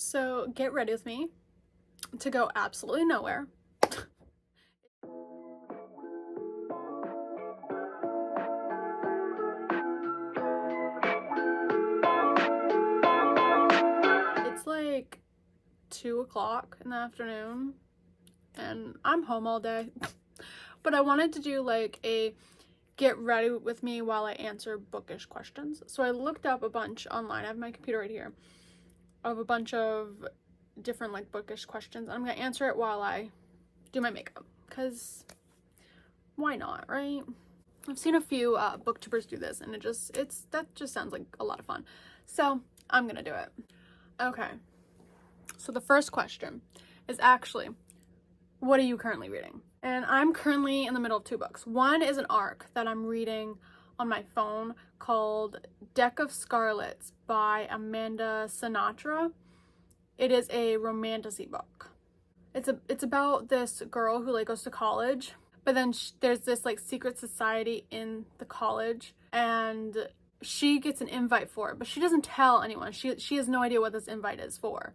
So get ready with me to go absolutely nowhere. It's like 2 o'clock in the afternoon and I'm home all day. But I wanted to do like a get ready with me while I answer bookish questions. So I looked up a bunch online. I have my computer right here of a bunch of different like bookish questions. I'm gonna answer it while I do my makeup, because why not, right? I've seen a few booktubers do this and that just sounds like a lot of fun. So I'm gonna do it. Okay, so the first question is actually, what are you currently reading? And I'm currently in the middle of 2 books. One is an arc that I'm reading on my phone called Deck of Scarlets by Amanda Sinatra. It is a romantasy book. It's about this girl who like goes to college, but then there's this like secret society in the college, and she gets an invite for it, but she doesn't tell anyone. She has no idea what this invite is for.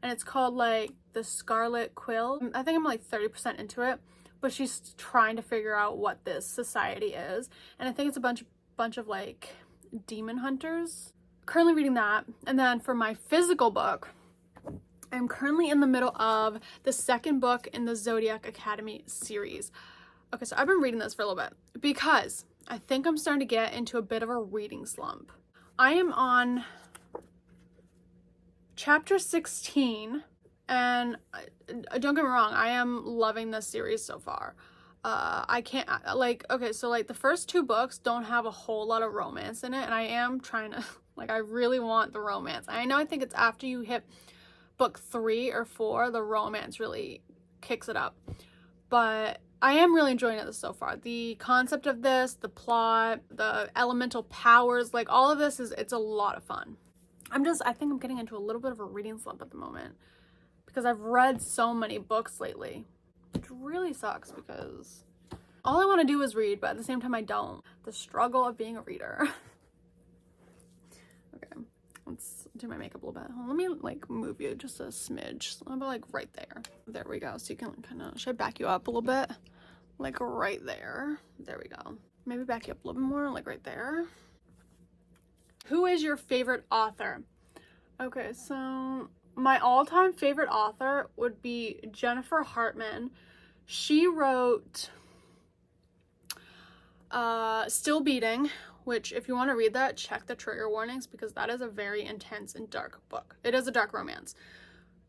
And it's called like the Scarlet Quill. I think I'm like 30% into it, but she's trying to figure out what this society is. And I think it's a bunch of like demon hunters. Currently reading that. And then for my physical book, I'm currently in the middle of the 2nd book in the Zodiac Academy series. Okay, so I've been reading this for a little bit because I think I'm starting to get into a bit of a reading slump. I am on chapter 16, and don't get me wrong, I am loving this series so far. I can't, like, okay, so like the first 2 books don't have a whole lot of romance in it, and I am trying to, like, I really want the romance. I think it's after you hit book 3 or 4, the romance really kicks it up. But I am really enjoying it so far. The concept of this, the plot, the elemental powers, like all of this it's a lot of fun. I think I'm getting into a little bit of a reading slump at the moment because I've read so many books lately, which really sucks because all I want to do is read, but at the same time I don't. The struggle of being a reader. Okay, let's do my makeup a little bit. Let me like move you just a smidge. How about like right there? There we go. So you can kind of, should I back you up a little bit? Like right there. There we go. Maybe back you up a little bit more, like right there. Who is your favorite author? Okay, so my all-time favorite author would be Jennifer Hartmann. She wrote Still Beating, which if you want to read that, check the trigger warnings because that is a very intense and dark book. It is a dark romance,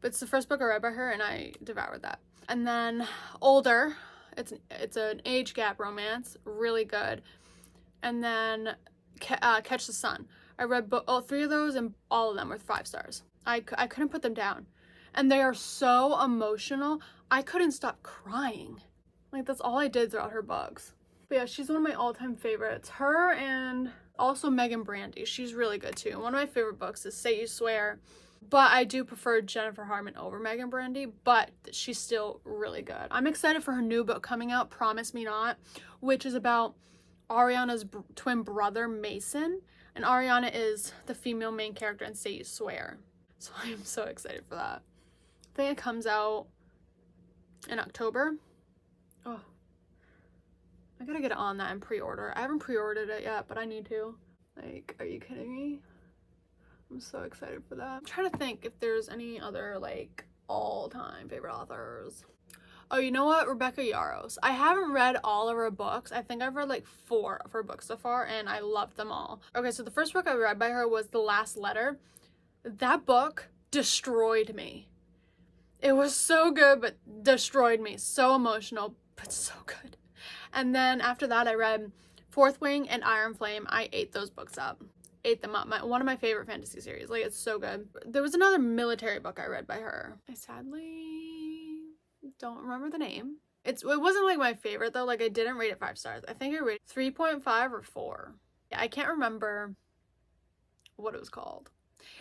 but it's the first book I read by her and I devoured that. And then Older, it's an age gap romance, really good. And then Catch the Sun. I read all 3 of those and all of them were 5 stars. I couldn't put them down. And they are so emotional. I couldn't stop crying. Like that's all I did throughout her books. But yeah, she's one of my all-time favorites. Her and also Meagan Brandy. She's really good too. One of my favorite books is Say You Swear. But I do prefer Jennifer Hartmann over Meagan Brandy, but she's still really good. I'm excited for her new book coming out, Promise Me Not, which is about Ariana's twin brother, Mason. And Ariana is the female main character in Say You Swear. So I am so excited for that. I think it comes out in October. Oh, I gotta get on that and pre-order. I haven't pre-ordered it yet, but I need to. Like, are you kidding me? I'm so excited for that. I'm trying to think if there's any other like all-time favorite authors. Oh, you know what? Rebecca Yarros. I haven't read all of her books. I think I've read like 4 of her books so far and I loved them all. Okay, so the first book I read by her was The Last Letter. That book destroyed me. It was so good, but destroyed me. So emotional, but so good. And then after that, I read Fourth Wing and Iron Flame. I ate those books up. Ate them up. One of my favorite fantasy series. Like, it's so good. There was another military book I read by her. I sadly don't remember the name. It wasn't like my favorite though. Like, I didn't rate it 5 stars. I think I rated 3.5 or 4. Yeah, I can't remember what it was called.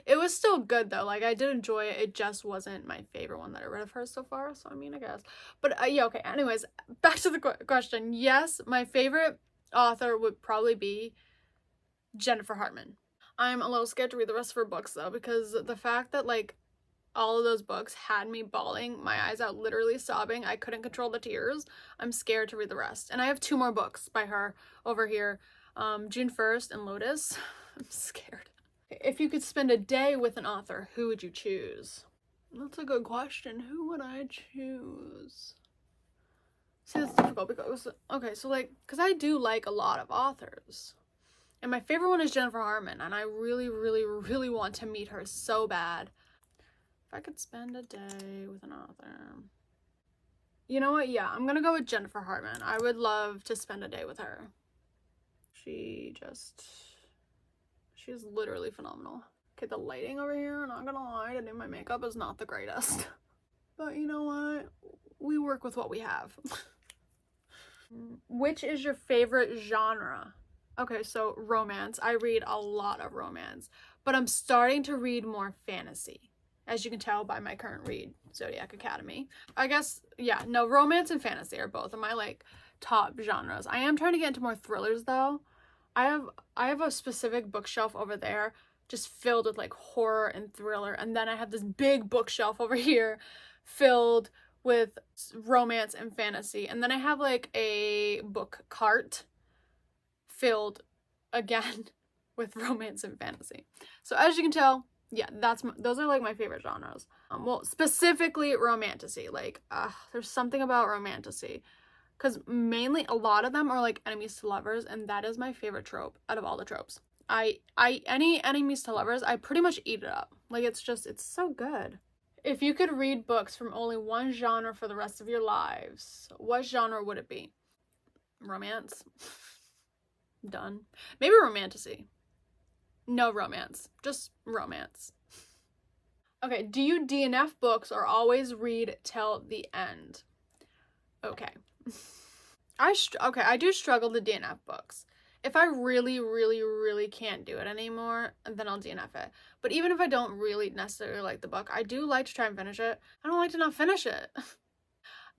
It was still good though. Like, I did enjoy it. It just wasn't my favorite one that I read of hers so far. So I mean, I guess. But yeah, okay. Anyways, back to the question. Yes, my favorite author would probably be Jennifer Hartmann. I'm a little scared to read the rest of her books though, because the fact that like all of those books had me bawling my eyes out, literally sobbing. I couldn't control the tears. I'm scared to read the rest. And I have 2 more books by her over here, June 1st and Lotus. I'm scared. If you could spend a day with an author, who would you choose? That's a good question. Who would I choose? See, that's difficult because, okay, so like, because I do like a lot of authors. And my favorite one is Jennifer Hartmann, and I really, really, really want to meet her so bad. If I could spend a day with an author. You know what? Yeah, I'm gonna go with Jennifer Hartmann. I would love to spend a day with her. She's literally phenomenal. Okay, the lighting over here, not gonna lie, to do my makeup is not the greatest. But you know what? We work with what we have. Which is your favorite genre? Okay, so romance. I read a lot of romance, but I'm starting to read more fantasy, as you can tell by my current read, Zodiac Academy. I guess, yeah, no, romance and fantasy are both of my, like, top genres. I am trying to get into more thrillers, though. I have a specific bookshelf over there just filled with, like, horror and thriller, and then I have this big bookshelf over here filled with romance and fantasy, and then I have, like, a book cart filled again with romance and fantasy. So as you can tell, yeah, those are like my favorite genres. Well, specifically romantasy. Like, there's something about romantasy, because mainly a lot of them are like enemies to lovers, and that is my favorite trope out of all the tropes. Any enemies to lovers, I pretty much eat it up. Like, it's so good. If you could read books from only one genre for the rest of your lives, what genre would it be? Romance. Done. Maybe romantasy. No romance. Just romance. Okay, do you DNF books or always read till the end? Okay. I do struggle to DNF books. If I really, really, really can't do it anymore, then I'll DNF it. But even if I don't really necessarily like the book, I do like to try and finish it. I don't like to not finish it.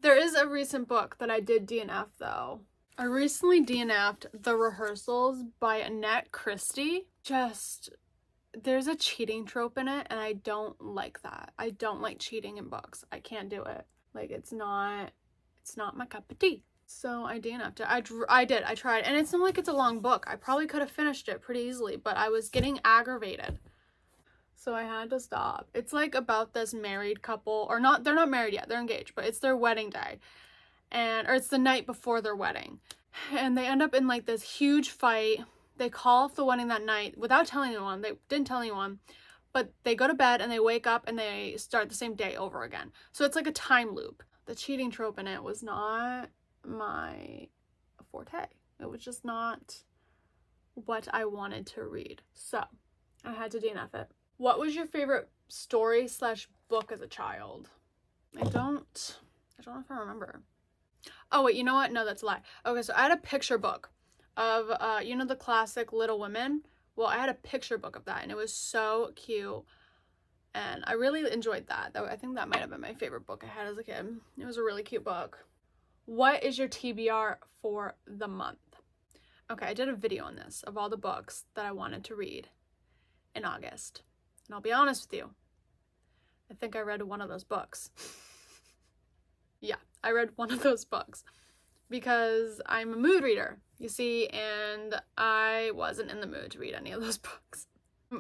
There is a recent book that I did DNF, though. I recently DNF'd The Rehearsals by Annette Christie. There's a cheating trope in it, and I don't like that. I don't like cheating in books. I can't do it. Like, it's not my cup of tea. So I DNF'd it. I tried, and it's not like it's a long book. I probably could have finished it pretty easily, but I was getting aggravated. So I had to stop. It's like about this married couple, or not, they're not married yet, they're engaged, but it's their wedding day. Or it's the night before their wedding. And they end up in like this huge fight. They call off the wedding that night without telling anyone. They didn't tell anyone. But they go to bed and they wake up and they start the same day over again. So it's like a time loop. The cheating trope in it was not my forte. It was just not what I wanted to read. So I had to DNF it. What was your favorite story/book as a child? I don't know if I remember. Oh, wait, you know what? No, that's a lie. Okay, so I had a picture book of, you know, the classic Little Women? Well, I had a picture book of that, and it was so cute, and I really enjoyed that. I think that might have been my favorite book I had as a kid. It was a really cute book. What is your TBR for the month? Okay, I did a video on this, of all the books that I wanted to read in August, and I'll be honest with you, I think I read one of those books. Yeah, I read one of those books because I'm a mood reader, you see, and I wasn't in the mood to read any of those books.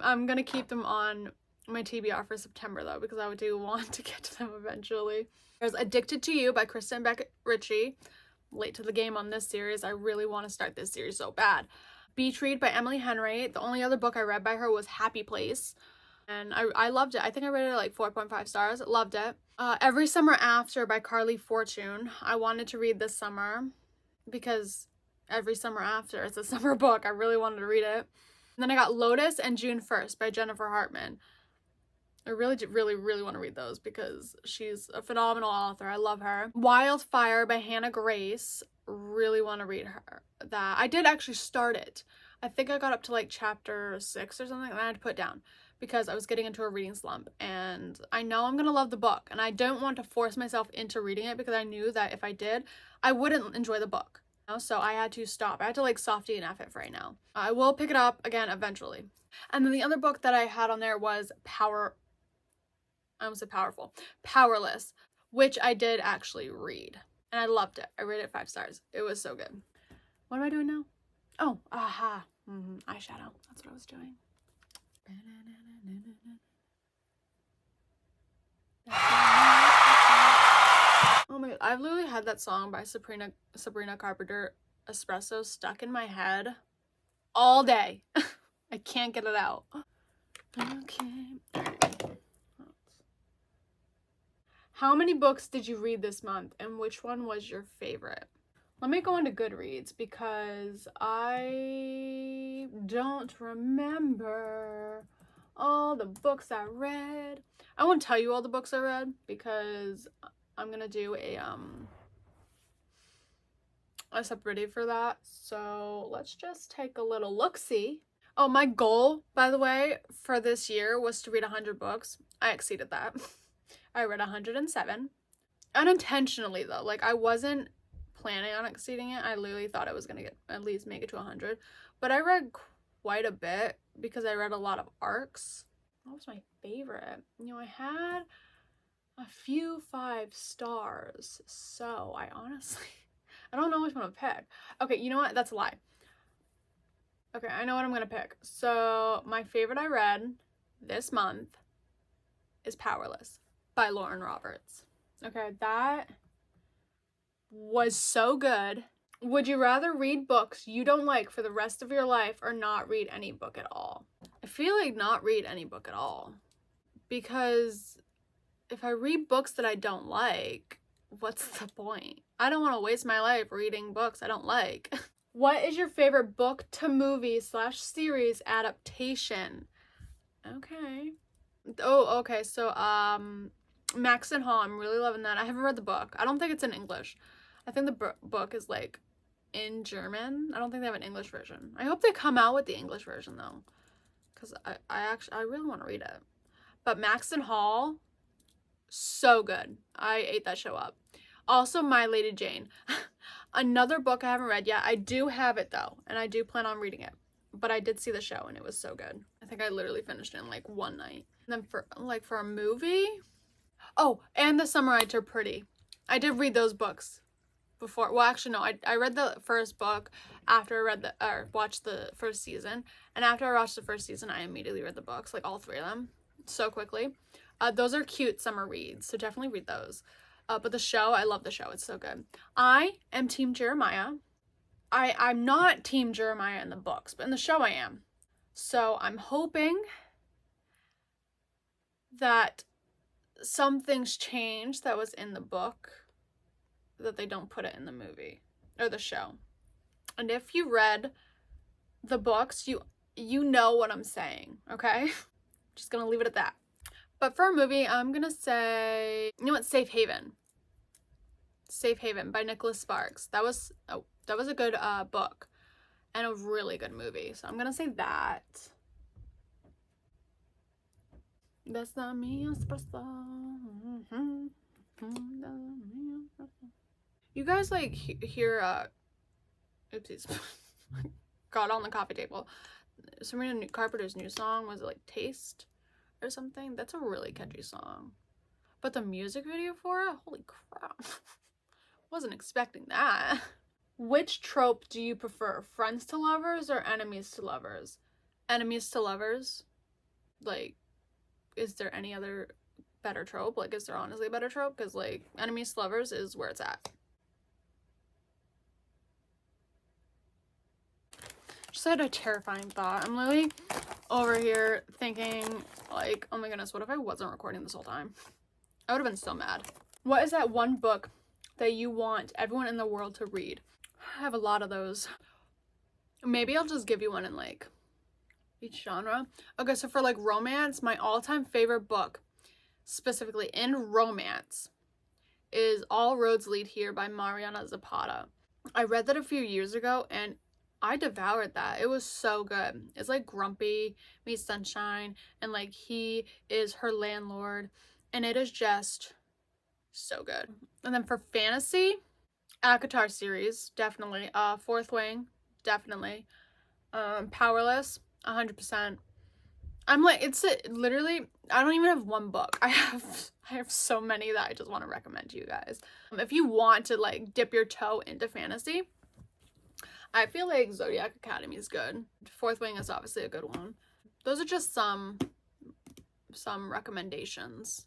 I'm gonna keep them on my TBR for September, though, because I do want to get to them eventually. There's Addicted to You by Krista and Becca Ritchie. Late to the game on this series. I really want to start this series so bad. Beach Read by Emily Henry. The only other book I read by her was Happy Place, and I loved it. I think I rated it like 4.5 stars. Loved it. Every Summer After by Carly Fortune. I wanted to read this summer because Every Summer After, it's a summer book. I really wanted to read it. And then I got Lotus and June 1st by Jennifer Hartmann. I really, really, really want to read those because she's a phenomenal author. I love her. Wildfire by Hannah Grace. Really want to read that. I did actually start it. I think I got up to like chapter 6 or something, and I had to put it down because I was getting into a reading slump, and I know I'm gonna love the book, and I don't want to force myself into reading it because I knew that if I did, I wouldn't enjoy the book. So I had to stop. I had to like soft DNF it for right now. I will pick it up again eventually. And then the other book that I had on there was I almost said powerful. Powerless, which I did actually read. And I loved it. I rated it 5 stars. It was so good. What am I doing now? Oh, aha. Eyeshadow. That's what I was doing. Oh my god. I've literally had that song by Sabrina Carpenter, Espresso, stuck in my head all day. I can't get it out. Okay. How many books did you read this month, and which one was your favorite? Let me go into Goodreads because I don't remember all the books I read. I won't tell you all the books I read because I'm gonna do a separate video for that. So let's just take a little look-see. Oh, my goal, by the way, for this year was to read 100 books. I exceeded that. I read 107. Unintentionally, though. Like, I wasn't planning on exceeding it. I literally thought I was going to get at least make it to 100. But I read quite a bit because I read a lot of arcs. What was my favorite? You know, I had a few 5 stars. So, I don't know which one to pick. Okay, you know what? That's a lie. Okay, I know what I'm going to pick. So, my favorite I read this month is Powerless by Lauren Roberts. Okay, that was so good. Would you rather read books you don't like for the rest of your life or not read any book at all? I feel like not read any book at all. Because if I read books that I don't like, what's the point? I don't want to waste my life reading books I don't like. What is your favorite book to movie / series adaptation? Okay. Oh, okay. So, Maxton Hall, I'm really loving that. I haven't read the book. I don't think it's in English. I think the book is, like, in German. I don't think they have an English version. I hope they come out with the English version, though. Because I really want to read it. But Maxton Hall, so good. I ate that show up. Also, My Lady Jane. Another book I haven't read yet. I do have it, though, and I do plan on reading it. But I did see the show, and it was so good. I think I literally finished it in, like, one night. And then for a movie... Oh, and The Summer I Turned Pretty. I did read those books before. Well, actually, no. I read the first book after I watched the first season. And after I watched the first season, I immediately read the books, like all 3 of them, so quickly. Those are cute summer reads, so definitely read those. But the show, I love the show. It's so good. I am Team Jeremiah. I'm not Team Jeremiah in the books, but in the show I am. So I'm hoping that some things change that was in the book, that they don't put it in the movie or the show. And if you read the books, you know what I'm saying, okay? Just gonna leave it at that. But for a movie, I'm gonna say, you know what, Safe Haven. Safe Haven by Nicholas Sparks. That was a good book and a really good movie. So I'm gonna say that. That's not me, espresso. You guys like hear oopsies. Got on the coffee table. Sabrina Carpenter's new song, was it like Taste or something? That's a really catchy song. But the music video for it, holy crap. Wasn't expecting that. Which trope do you prefer? Friends to lovers or enemies to lovers? Enemies to lovers? Like, is there any other better trope? Like, is there honestly a better trope? Because, like, enemies to lovers is where it's at. Just had a terrifying thought. I'm literally over here thinking, like, oh my goodness, what if I wasn't recording this whole time? I would have been so mad. What is that one book that you want everyone in the world to read? I have a lot of those. Maybe I'll just give you one in, like, each genre. Okay, so for, like, romance, my all-time favorite book, specifically in romance, is All Roads Lead Here by Mariana Zapata. I read that a few years ago, and I devoured that. It was so good. It's, like, Grumpy meets Sunshine, and, like, he is her landlord, and it is just so good. And then for fantasy, ACOTAR series, definitely. Fourth Wing, definitely. Powerless, 100%. I'm like, literally, I don't even have one book. I have so many that I just want to recommend to you guys. If you want to like dip your toe into fantasy, I feel like Zodiac Academy is good. Fourth Wing is obviously a good one. Those are just some recommendations.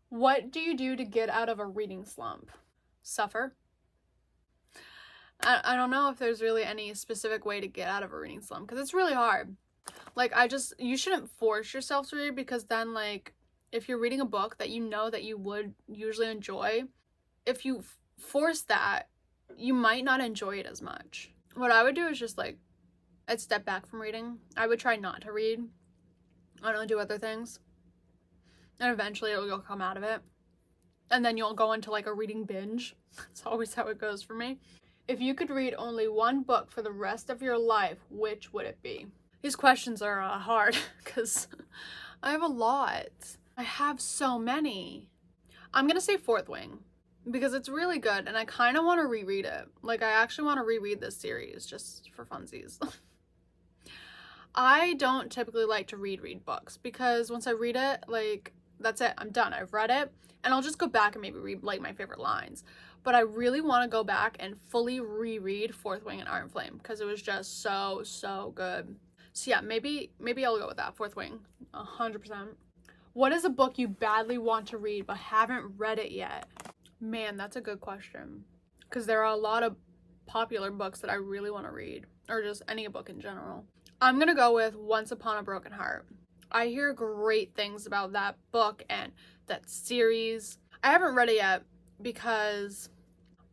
What do you do to get out of a reading slump? Suffer. I don't know if there's really any specific way to get out of a reading slump because it's really hard. Like, you shouldn't force yourself to read, because then, like, if you're reading a book that you know that you would usually enjoy, if you force that, you might not enjoy it as much. What I would do is just, like, I'd step back from reading. I would try not to read. I don't do other things. And eventually you'll come out of it. And then you'll go into, like, a reading binge. That's always how it goes for me. If you could read only one book for the rest of your life, which would it be? These questions are hard because I have a lot. I have so many. I'm going to say Fourth Wing because it's really good and I kind of want to reread it. Like, I actually want to reread this series just for funsies. I don't typically like to read books because once I read it, like, that's it. I'm done. I've read it and I'll just go back and maybe read, like, my favorite lines. But I really want to go back and fully reread Fourth Wing and Iron Flame because it was just so good. So yeah, maybe I'll go with that. Fourth Wing, 100%. What is a book you badly want to read but haven't read it yet? Man, that's a good question. Because there are a lot of popular books that I really want to read. Or just any book in general. I'm going to go with Once Upon a Broken Heart. I hear great things about that book and that series. I haven't read it yet because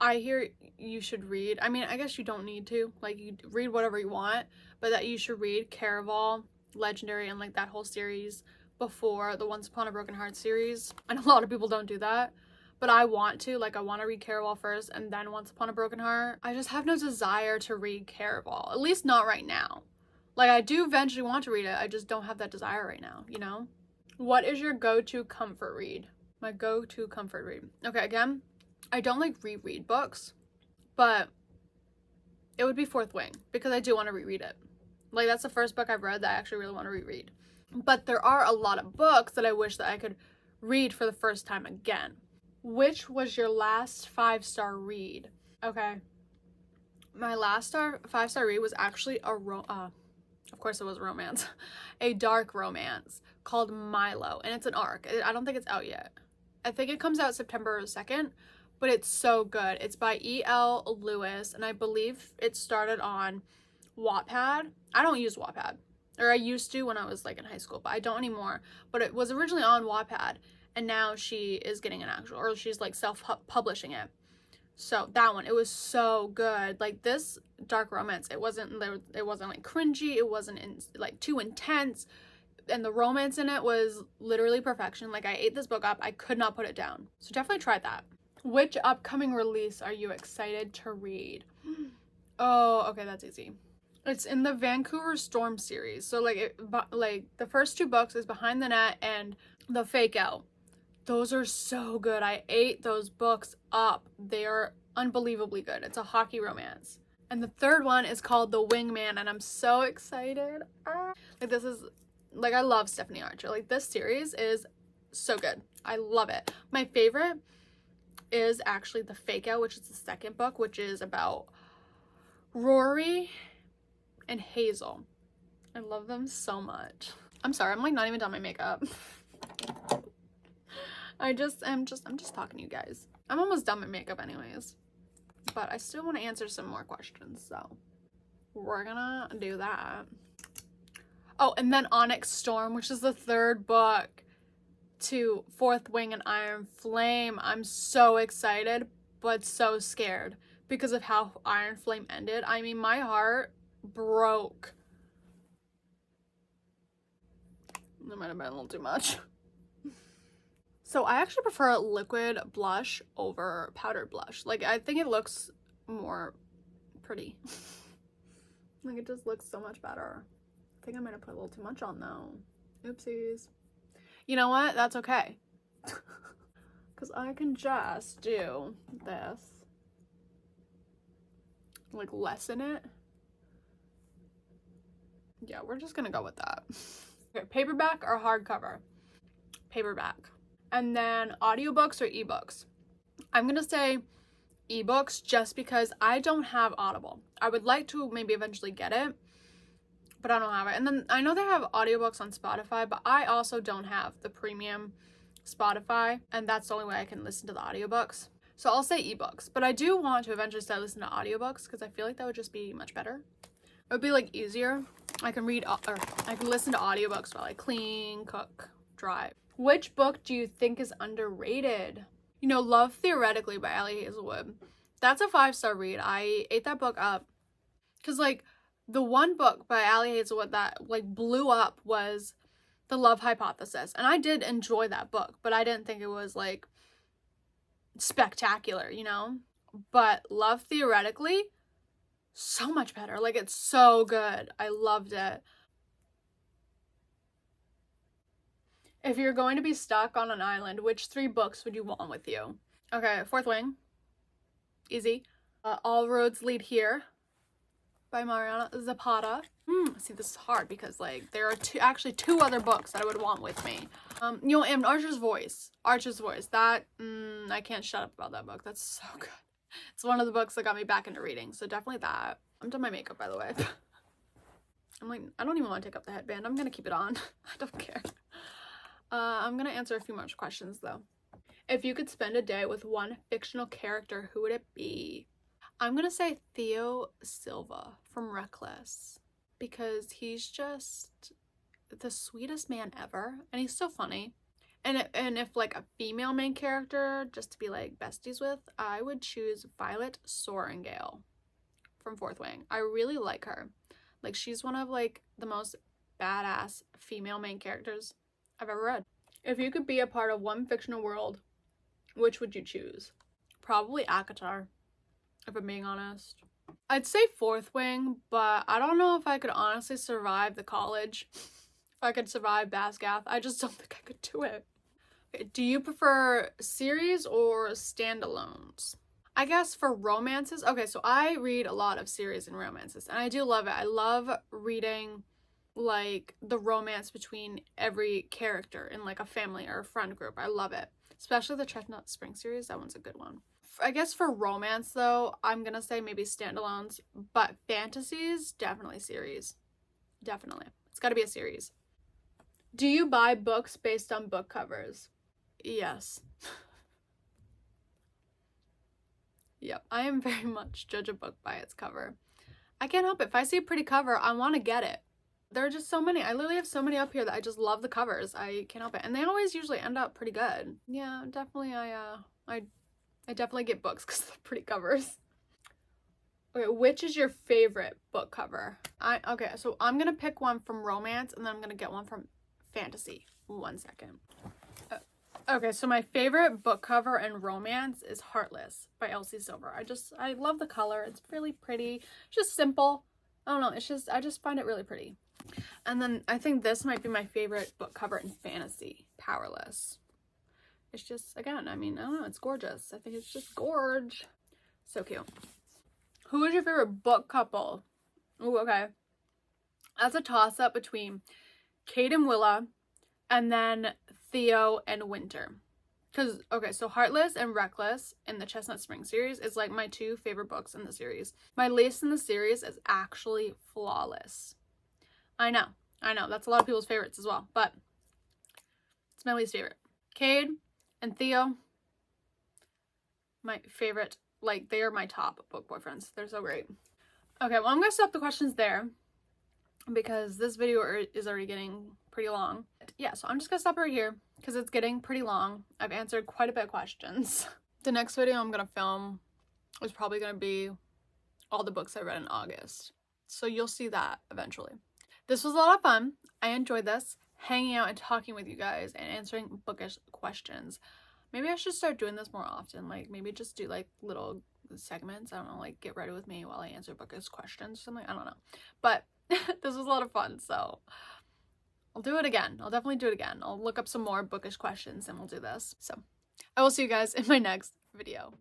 I hear you should read. I mean, I guess you don't need to. Like, you read whatever you want. But that you should read Caraval, Legendary, and, like, that whole series before the Once Upon a Broken Heart series. And a lot of people don't do that. But I want to. Like, I want to read Caraval first and then Once Upon a Broken Heart. I just have no desire to read Caraval. At least not right now. Like, I do eventually want to read it. I just don't have that desire right now, you know? What is your go-to comfort read? My go-to comfort read. Okay, again, I don't like reread books, but it would be Fourth Wing because I do want to reread it. Like, that's the first book I've read that I actually really want to reread. But there are a lot of books that I wish that I could read for the first time again. Which was your last 5-star read? Okay. My last 5-star read was actually of course it was a romance. A dark romance called Milo. And it's an arc. I don't think it's out yet. I think it comes out September 2nd. But it's so good. It's by E.L. Lewis. And I believe it started on Wattpad. I don't use Wattpad. Or I used to when I was, like, in high school. But I don't anymore. But it was originally on Wattpad. And now she is getting an actual, or she's, like, self-publishing it. So that one, it was so good. Like, this dark romance, it wasn't like cringy, it wasn't like too intense, and the romance in it was literally perfection. Like, I ate this book up. I could not put it down. So definitely try that. Which upcoming release are you excited to read? Oh, okay, that's easy. It's in the Vancouver Storm series. So, like, the first 2 books is Behind the Net and The Fake Out. Those are so good. I ate those books up. They are unbelievably good. It's a hockey romance. And the third one is called The Wingman, and I'm so excited. Like, this is, like, I love Stephanie Archer. Like, this series is so good. I love it. My favorite is actually The Fake Out, which is the second book, which is about Rory and Hazel. I love them so much. I'm sorry, I'm, like, not even done my makeup. I'm just talking to you guys. I'm almost done my makeup anyways. But I still want to answer some more questions, so we're gonna do that. Oh, and then Onyx Storm, which is the third book to Fourth Wing and Iron Flame. I'm so excited, but so scared because of how Iron Flame ended. I mean, my heart broke. That might have been a little too much. So I actually prefer liquid blush over powdered blush. Like, I think it looks more pretty. Like, it just looks so much better. I think I might have put a little too much on though. Oopsies. You know what? That's okay. Because I can just do this. Like, lessen it. Yeah, we're just gonna go with that. Okay, paperback or hardcover? Paperback. And then audiobooks or ebooks? I'm gonna say ebooks just because I don't have Audible. I would like to maybe eventually get it, but I don't have it. And then I know they have audiobooks on Spotify, but I also don't have the premium Spotify, and that's the only way I can listen to the audiobooks. So I'll say ebooks, but I do want to eventually start listening to audiobooks because I feel like that would just be much better. It would be like easier. I can read or I can listen to audiobooks while I clean, cook, drive. Which book do you think is underrated? You know, Love Theoretically by Ali Hazelwood. That's a 5-star read. I ate that book up because like the one book by Ali Hazelwood that like blew up was The Love Hypothesis, and I did enjoy that book, but I didn't think it was like spectacular, you know. But Love Theoretically, so much better. Like, it's so good. I loved it. If you're going to be stuck on an island, which 3 books would you want with you? Okay, Fourth Wing. Easy. All Roads Lead Here by Mariana Zapata. See, this is hard because like there are actually two other books that I would want with me. You know, and Archer's Voice. That I can't shut up about that book. That's so good. It's one of the books that got me back into reading, so definitely that. I'm done my makeup, by the way. I'm like, I don't even want to take up the headband. I'm gonna keep it on. I don't care. I'm gonna answer a few more questions though. If you could spend a day with one fictional character, who would it be? I'm gonna say Theo Silva from Ruthless, because he's just the sweetest man ever, and he's so funny. And if like a female main character just to be like besties with, I would choose Violet Sorrengail from Fourth Wing. I really like her. Like, she's one of like the most badass female main characters I've ever read. If you could be a part of one fictional world, which would you choose? Probably ACOTAR, if I'm being honest. I'd say Fourth Wing, but I don't know if I could honestly survive the college. If I could survive Basgath, I just don't think I could do it. Okay, do you prefer series or standalones? I guess for romances, okay, so I read a lot of series and romances, and I do love it. I love reading like the romance between every character in like a family or a friend group. I love it. Especially the Chestnut Spring series, that one's a good one. I guess for romance though, I'm gonna say maybe standalones, but fantasies, definitely series. Definitely. It's gotta be a series. Do you buy books based on book covers? Yes. Yep, I am very much judge a book by its cover. I can't help it. If I see a pretty cover, I want to get it. There are just so many. I literally have so many up here that I just love the covers. I can't help it. And they always usually end up pretty good. Yeah, definitely I definitely get books because of the pretty covers. Okay, which is your favorite book cover? Okay, so I'm going to pick one from romance and then I'm going to get one from fantasy. 1 second. Okay, so my favorite book cover in romance is Heartless by Elsie Silver. I love the color. It's really pretty. It's just simple. I don't know. I just find it really pretty. And then I think this might be my favorite book cover in fantasy, Powerless. It's just, again, I mean, I don't know. It's gorgeous. I think it's just gorge. So cute. Who is your favorite book couple? Ooh, okay. That's a toss-up between Kate and Willa and then Theo and Winter. Because, okay, so Heartless and Reckless in the Chestnut Spring series is like my 2 favorite books in the series. My least in the series is actually Flawless. I know. That's a lot of people's favorites as well, but it's my least favorite. Cade and Theo, my favorite. Like, they are my top book boyfriends. They're so great. Okay, well, I'm going to stop the questions there because this video is already getting pretty long. Yeah, so I'm just going to stop right here because it's getting pretty long. I've answered quite a bit of questions. The next video I'm going to film is probably going to be all the books I read in August. So you'll see that eventually. This was a lot of fun. I enjoyed this, hanging out and talking with you guys and answering bookish questions. Maybe I should start doing this more often. Like, maybe just do like little segments. I don't know, like get ready with me while I answer bookish questions or something. I don't know. But this was a lot of fun, so I'll do it again. I'll definitely do it again. I'll look up some more bookish questions and we'll do this. So I will see you guys in my next video.